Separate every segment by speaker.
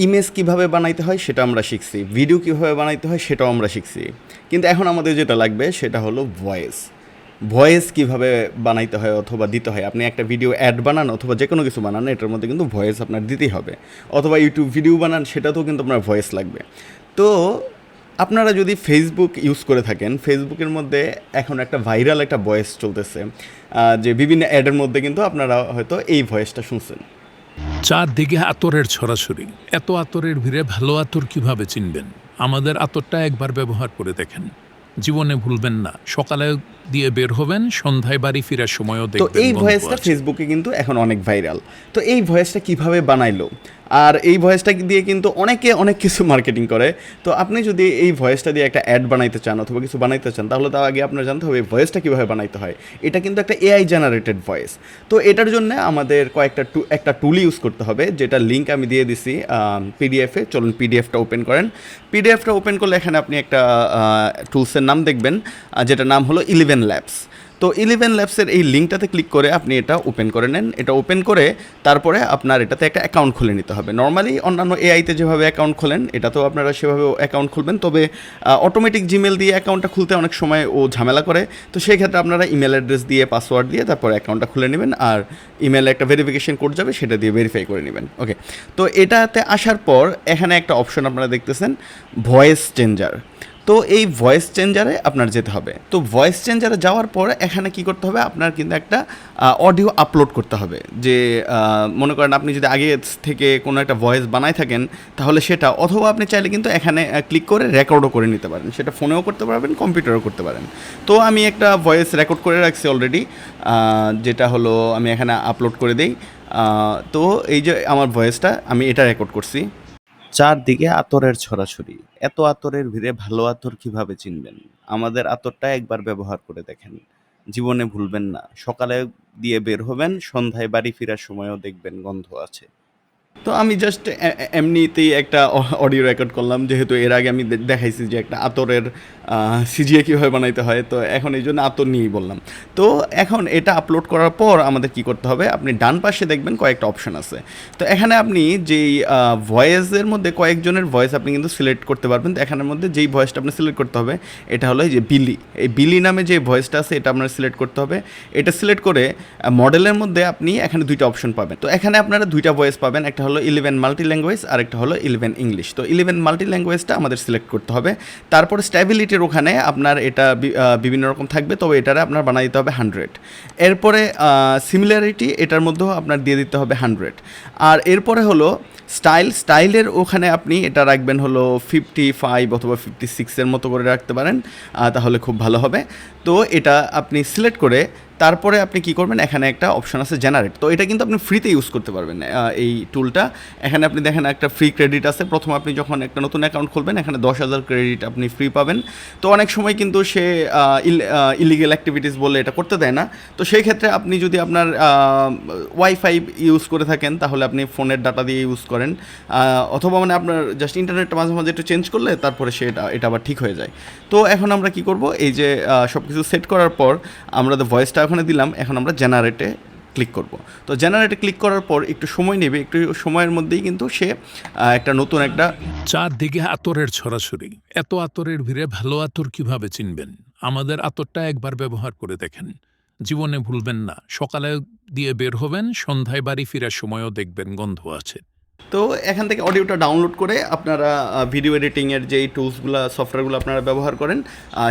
Speaker 1: Image কিভাবে বানাইতে হয় সেটা আমরা শিখছি, ভিডিও কিভাবে বানাইতে হয় সেটাও আমরা শিখছি, কিন্তু এখন আমাদের যেটা লাগবে সেটা হলো ভয়েস। ভয়েস কিভাবে বানাইতে হয় অথবা দিতে হয়। আপনি একটা ভিডিও অ্যাড বানান অথবা যে কোনো কিছু বানান, এটার মধ্যে কিন্তু ভয়েস আপনার দিতেই হবে। অথবা ইউটিউব ভিডিও বানান, সেটাতেও কিন্তু আপনার ভয়েস লাগবে। তো আপনারা যদি ফেসবুক ইউজ করে থাকেন, ফেসবুকের মধ্যে এখন একটা ভাইরাল একটা ভয়েস চলতেছে, যে বিভিন্ন অ্যাডের মধ্যে কিন্তু আপনারা হয়তো এই ভয়েসটা শুনছেন।
Speaker 2: চারদিকে আতরের ছড়াছড়ি, এত আতরের ভিড়ে ভালো আতর কিভাবে চিনবেন? আমাদের আতরটা একবার ব্যবহার করে দেখেন, জীবনে ভুলবেন না। সকালে দিয়ে বের হবেন, সন্ধ্যায় বাড়ি ফেরার সময়ও
Speaker 1: তো
Speaker 2: দেখবেন
Speaker 1: এই
Speaker 2: গন্ধ
Speaker 1: ভয়েসটা
Speaker 2: আছে।
Speaker 1: ফেসবুকে কিন্তু এখন অনেক ভাইরাল। তো এই ভয়েসটা কিভাবে বানাইলো, আর এই ভয়েসটা দিয়ে কিন্তু অনেকে অনেক কিছু মার্কেটিং করে। তো আপনি যদি এই ভয়েসটা দিয়ে একটা অ্যাড বানাইতে চান অথবা কিছু বানাইতে চান, তাহলে তার আগে আপনার জানতে হবে এই ভয়েসটা কীভাবে বানাইতে হয়। এটা কিন্তু একটা এআই জেনারেটেড ভয়েস। তো এটার জন্য আমাদের একটা টুল ইউজ করতে হবে, যেটা লিঙ্ক আমি দিয়ে দিছি পিডিএফে। চলুন পিডিএফটা ওপেন করেন। পিডিএফটা ওপেন করলে এখানে আপনি একটা টুলসের নাম দেখবেন, যেটার নাম হলো 11 ল্যাবস। তো 11 ল্যাবসের এই লিঙ্কটাতে ক্লিক করে আপনি এটা ওপেন করে নেন। এটা ওপেন করে তারপরে আপনার এটাতে একটা অ্যাকাউন্ট খুলে নিতে হবে। নর্মালি অন্যান্য এআইতে যেভাবে অ্যাকাউন্ট খোলেন, এটাতেও আপনারা সেভাবে অ্যাকাউন্ট খুলবেন, তবে অটোমেটিক জিমেল দিয়ে অ্যাকাউন্টটা খুলতে অনেক সময় ও ঝামেলা করে। তো সেই ক্ষেত্রে আপনারা ইমেল অ্যাড্রেস দিয়ে পাসওয়ার্ড দিয়ে তারপর অ্যাকাউন্টটা খুলে নেবেন, আর ইমেলে একটা ভেরিফিকেশন কোড যাবে, সেটা দিয়ে ভেরিফাই করে নেবেন। ওকে, তো এটাতে আসার পর এখানে একটা অপশন আপনারা দেখতেছেন, ভয়েস চেঞ্জার। তো এই ভয়েস চেঞ্জারে আপনার যেতে হবে। তো ভয়েস চেঞ্জারে যাওয়ার পর এখানে কি করতে হবে, আপনার কিন্তু একটা অডিও আপলোড করতে হবে। যে মনে করেন আপনি যদি আগে থেকে কোনো একটা ভয়েস বানায় থাকেন, তাহলে সেটা, অথবা আপনি চাইলে কিন্তু এখানে ক্লিক করে রেকর্ডও করে নিতে পারেন। সেটা ফোনেও করতে পারবেন, কম্পিউটারও করতে পারেন। তো আমি একটা ভয়েস রেকর্ড করে রাখছি অলরেডি, যেটা হলো আমি এখানে আপলোড করে দেই। তো এই যে আমার ভয়েসটা, আমি এটা রেকর্ড করছি। চারদিকে আতরের ছড়াছড়ি, এত আতরের ভিড়ে ভালো আতর কিভাবে চিনবেন? আমাদের আতরটা একবার ব্যবহার করে দেখেন, জীবনে ভুলবেন না। সকালে দিয়ে বের হবেন, সন্ধ্যায় বাড়ি ফেরার সময়ও দেখবেন গন্ধ আছে। তো আমি জাস্ট এমনিতেই একটা অডিও রেকর্ড করলাম, যেহেতু এর আগে আমি দেখাইছি যে একটা আতরের সিজিএ কীভাবে বানাইতে হয়। তো এখন এই জন্য আতর নিয়েই বললাম। তো এখন এটা আপলোড করার পর আমাদের কি করতে হবে, আপনি ডান পাশে দেখবেন কয়েকটা অপশন আছে। তো এখানে আপনি যেই ভয়েসের মধ্যে কয়েকজনের ভয়েস আপনি কিন্তু সিলেক্ট করতে পারবেন। তো এখানের মধ্যে যেই ভয়েসটা আপনি সিলেক্ট করতে হবে, এটা হলো এই যে বিলি। এই বিলি নামে যে ভয়েসটা আছে, এটা আপনার সিলেক্ট করতে হবে। এটা সিলেক্ট করে মডেলের মধ্যে আপনি এখানে দুইটা অপশন পাবেন। তো এখানে আপনারা দুইটা ভয়েস পাবেন, একটা হলো 11 মাল্টি ল্যাঙ্গুয়েজ আর একটা হলো 11 ইংলিশ। তো 11 মাল্টি ল্যাঙ্গুয়েজটা আমাদের সিলেক্ট করতে হবে। তারপরে স্ট্যাবিলিটির ওখানে আপনার এটা বিভিন্ন রকম থাকবে, তবে এটারে আপনার বানিয়ে দিতে হবে 100। এরপরে সিমিলারিটি, এটার মধ্যেও আপনার দিয়ে দিতে হবে 100। আর এরপরে হলো স্টাইলের ওখানে আপনি এটা রাখবেন হলো 55 অথবা 56-এর মতো করে রাখতে পারেন, তাহলে খুব ভালো হবে। তো এটা আপনি সিলেক্ট করে তারপরে আপনি কি করবেন, এখানে একটা অপশন আছে জেনারেট। তো এটা কিন্তু আপনি ফ্রিতে ইউজ করতে পারবেন এই টুলটা। এখানে আপনি দেখেন একটা ফ্রি ক্রেডিট আছে। প্রথম আপনি যখন একটা নতুন অ্যাকাউন্ট খুলবেন, এখানে 10,000 ক্রেডিট আপনি ফ্রি পাবেন। তো অনেক সময় কিন্তু সে ইলিগেল অ্যাক্টিভিটিস বলে এটা করতে দেয় না। তো সেই ক্ষেত্রে আপনি যদি আপনার ওয়াইফাই ইউজ করে থাকেন, তাহলে আপনি ফোনের ডাটা দিয়ে ইউজ করেন, অথবা মানে আপনার জাস্ট ইন্টারনেটটা মাঝে মাঝে একটু চেঞ্জ করলে তারপরে এটা আবার ঠিক হয়ে যায়। তো এখন আমরা কি করব, এই যে সব কিছু সেট করার পর আমরা ভয়েসটা ওখানে দিলাম, এখন আমরা জেনারেটে ক্লিক করব। তো জেনারেটে ক্লিক করার পর একটু সময় নেবে, একটু সময়ের মধ্যেই কিন্তু সে একটা নতুন একটা
Speaker 2: চারদিকে আতরের ছড়াছড়ি, এত আতরের ভিড়ে ভালো আতর কিভাবে চিনবেন? আমাদের আতরটা একবার ব্যবহার করে দেখেন, জীবনে ভুলবেন না। সকালে দিয়ে বের হবেন, সন্ধ্যায় বাড়ি ফেরার সময়ও দেখবেন গন্ধ আছে।
Speaker 1: তো এখান থেকে অডিওটা ডাউনলোড করে আপনারা ভিডিও এডিটিংয়ের যেই টুলসগুলো, সফটওয়্যারগুলো আপনারা ব্যবহার করেন,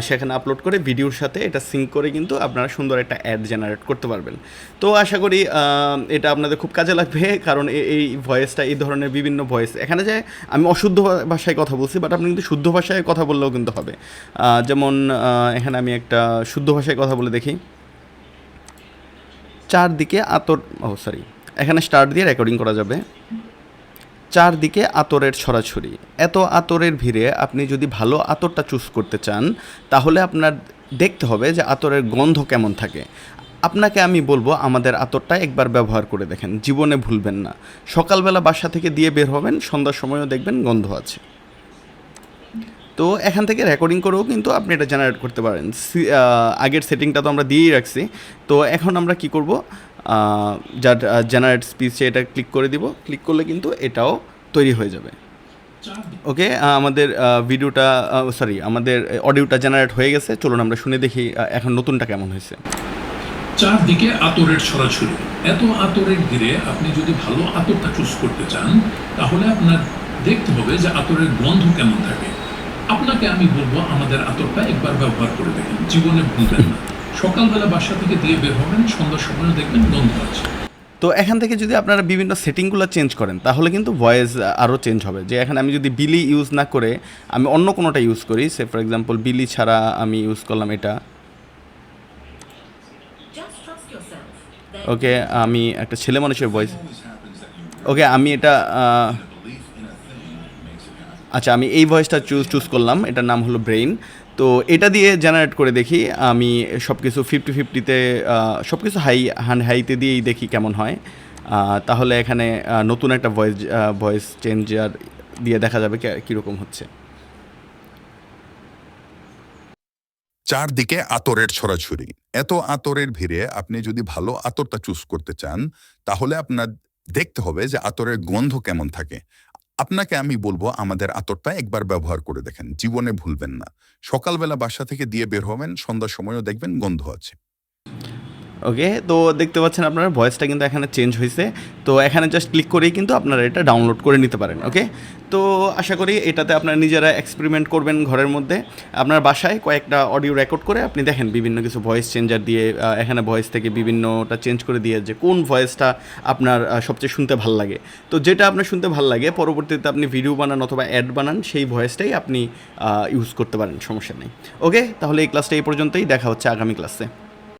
Speaker 1: সেখানে আপলোড করে ভিডিওর সাথে এটা সিঙ্ক করে কিন্তু আপনারা সুন্দর একটা অ্যাড জেনারেট করতে পারবেন। তো আশা করি এটা আপনাদের খুব কাজে লাগবে, কারণ এই ভয়েসটা, এই ধরনের বিভিন্ন ভয়েস এখানে যে আমি অশুদ্ধ ভাষায় কথা বলছি, বাট আপনি কিন্তু শুদ্ধ ভাষায় কথা বললেও কিন্তু হবে। যেমন এখানে আমি একটা শুদ্ধ ভাষায় কথা বলে দেখি। চারদিকে আতর, সরি, এখানে স্টার্ট দিয়ে রেকর্ডিং করা যাবে। চারদিকে আতরের ছড়াছড়ি, এত আতরের ভিড়ে আপনি যদি ভালো আতরটা চুজ করতে চান, তাহলে আপনার দেখতে হবে যে আতরের গন্ধ কেমন থাকে। আপনাকে আমি বলবো, আমাদের আতরটা একবার ব্যবহার করে দেখেন, জীবনে ভুলবেন না। সকালবেলা বাসা থেকে দিয়ে বের হবেন, সন্ধ্যার সময়ও দেখবেন গন্ধ আছে। তো এখান থেকে রেকর্ডিং করেও কিন্তু আপনি এটা জেনারেট করতে পারেন। আগের সেটিংটা তো আমরা দিয়েই রাখছি। তো এখন আমরা কি করব, যার জেনারেট স্পিচে এটা ক্লিক করে দিব। ক্লিক করলে কিন্তু এটাও তৈরি হয়ে যাবে। ওকে, আমাদের ভিডিওটা আমাদের অডিওটা জেনারেট হয়ে গেছে। চলুন আমরা শুনে দেখি এখন নতুনটা কেমন হয়েছে।
Speaker 2: চারদিকে আতরের ছড়াছড়ি, এত আতরের ঘিরে আপনি যদি ভালো আতরটা চুজ করতে চান তাহলে আপনার দেখতে হবে যে আতরের গন্ধ কেমন থাকে। আপনাকে আমি বলবো আমাদের আতরটা একবার ব্যবহার করে দেখেন, জীবনে ভুলবেন না। সকালবেলা বাসা থেকে দিয়ে বের হবেন, সন্ধ্যার সময় দেখবেন গন্ধ আছে।
Speaker 1: তো এখান থেকে যদি আপনারা বিভিন্ন সেটিংগুলো চেঞ্জ করেন তাহলে কিন্তু ভয়েস আরও চেঞ্জ হবে। যে এখানে আমি যদি বিলি ইউজ না করে আমি অন্য কোনোটা ইউজ করি, সে ফর এক্সাম্পল বিলি ছাড়া আমি ইউজ করলাম এটা। ওকে, আমি একটা ছেলে মানুষের ভয়েস। ওকে, আমি এটা আচ্ছা, আমি এই ভয়েসটা চুজ করলাম, এটার নাম হলো ব্রেইন। তো এটা দিয়ে জেনারেট করে দেখি, আমি সব কিছু 50-50-তে সব কিছু হাইতে দিয়েই দেখি কেমন হয়। তাহলে এখানে নতুন একটা ভয়েস চেঞ্জার দিয়ে দেখা যাবে কীরকম হচ্ছে।
Speaker 3: চারদিকে আতরের ছড়াছড়ি, এত আতরের ভিড়ে আপনি যদি ভালো আতরটা চুজ করতে চান তাহলে আপনার দেখতে হবে যে আতরের গন্ধ কেমন থাকে। আপনাকে আমি বলবো আমাদের আতরটা একবার ব্যবহার করে দেখেন, জীবনে ভুলবেন না। সকালবেলা বাসা থেকে দিয়ে বের হবেন, সন্ধ্যার সময়ও দেখবেন গন্ধ আছে।
Speaker 1: ওকে, তো দেখতে পাচ্ছেন আপনারা ভয়েসটা কিন্তু এখানে চেঞ্জ হয়েছে। তো এখানে জাস্ট ক্লিক করেই কিন্তু আপনারা এটা ডাউনলোড করে নিতে পারেন। ওকে, তো আশা করি এটাতে আপনারা নিজেরা এক্সপেরিমেন্ট করবেন ঘরের মধ্যে। আপনার বাসায় কয়েকটা অডিও রেকর্ড করে আপনি দেখেন বিভিন্ন কিছু ভয়েস চেঞ্জার দিয়ে, এখানে ভয়েস থেকে বিভিন্নটা চেঞ্জ করে দিয়ে যে কোন ভয়েসটা আপনার সবচেয়ে শুনতে ভাল লাগে। তো যেটা আপনার শুনতে ভাল লাগে পরবর্তীতে আপনি ভিডিও বানান অথবা অ্যাড বানান, সেই ভয়েসটাই আপনি ইউজ করতে পারেন, সমস্যা নেই। ওকে, তাহলে এই ক্লাসটা এই পর্যন্তই, দেখা হচ্ছে আগামী ক্লাসে।